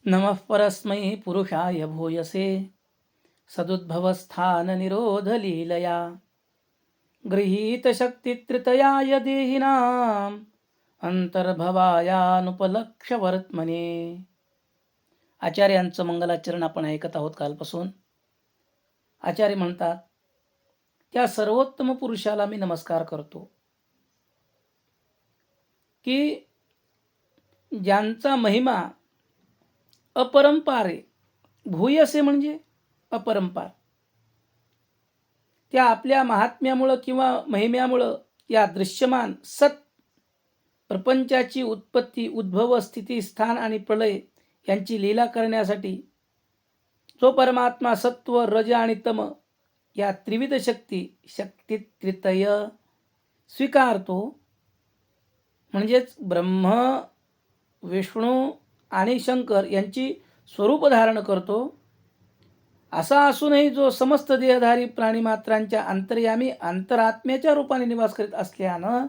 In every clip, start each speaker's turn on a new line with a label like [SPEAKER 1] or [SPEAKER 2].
[SPEAKER 1] नमः परस्मै पुरुषाय भूयसे सदुद्भवस्थाननिरोधलीलया गृहीतशक्तित्रितयाय देहिनाम् अंतर्भवायानुपलक्ष्यवर्त्मने. आचार्यांचं मंगलाचरण आपण ऐकत आहोत कालपासून. आचार्य म्हणतात, त्या सर्वोत्तम पुरुषाला मी नमस्कार करतो की ज्यांचा महिमा अपरंपार आहे. भूयसे म्हणजे अपरंपार. त्या आपल्या महात्म्यामुळं किंवा महिम्यामुळं या दृश्यमान सत प्रपंचाची उत्पत्ती, उद्भव, स्थिती, स्थान आणि प्रलय यांची लीला करण्यासाठी जो परमात्मा सत्व, रज आणि तम या त्रिविध शक्ती त्रितय स्वीकारतो, म्हणजेच ब्रह्म, विष्णू आणि शंकर यांची स्वरूप धारण करतो, असा असूनही जो समस्त देहधारी प्राणीमात्रांच्या अंतर्यामी अंतरात्म्याच्या रूपाने निवास करीत असल्यानं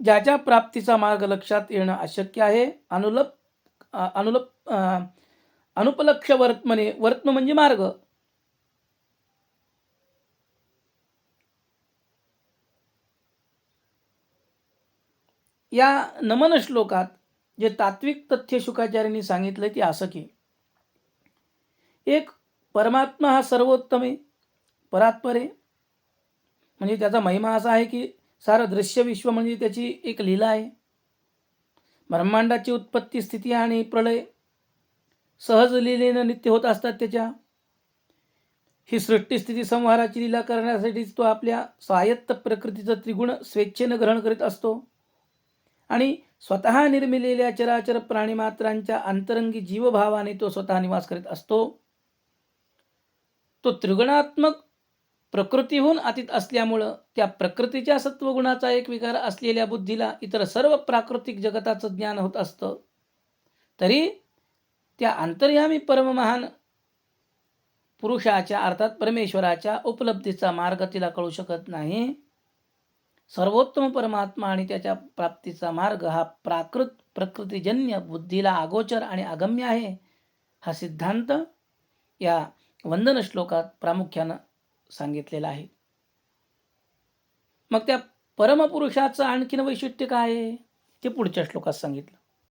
[SPEAKER 1] ज्याच्या प्राप्तीचा मार्ग लक्षात येणं अशक्य आहे. अनुपलक्ष वर्त्मने. वर्त्म म्हणजे मार्ग. या नमन श्लोकात जे तात्विक तथ्य शुकाचार्यांनी सांगितलं ते असं की एक परमात्मा हा सर्वोत्तम आहे, परात्पर आहे. म्हणजे त्याचा महिमा असा आहे की सारं दृश्य विश्व म्हणजे त्याची एक लीला आहे. ब्रह्मांडाची उत्पत्ती, स्थिती आणि प्रलय सहज लीलेनं नित्य होत असतात त्याच्या. ही सृष्टीस्थिती संहाराची लीला करण्यासाठीच तो आपल्या स्वायत्त प्रकृतीचं त्रिगुण स्वेच्छेनं ग्रहण करीत असतो आणि स्वतः निर्मिलेल्या चराचर प्राणीमात्रांच्या अंतरंगी जीवभावाने तो स्वतः निवास करीत असतो. तो त्रिगुणात्मक प्रकृतीहून अतीत असल्यामुळं त्या प्रकृतीच्या सत्वगुणाचा एक विकार असलेल्या बुद्धीला इतर सर्व प्राकृतिक जगताचं ज्ञान होत असतं, तरी त्या अंतर्यामी परममहान पुरुषाच्या अर्थात परमेश्वराच्या उपलब्धीचा मार्ग तिला कळू शकत नाही. सर्वोत्तम परमात्मा आणि त्याच्या प्राप्तीचा मार्ग हा प्रकृतीजन्य बुद्धीला अगोचर आणि अगम्य आहे. हा सिद्धांत या वंदन श्लोकात प्रामुख्यानं सांगितलेला आहे. मग त्या परमपुरुषाचं आणखीन वैशिष्ट्य काय आहे ते पुढच्या श्लोकात सांगितलं.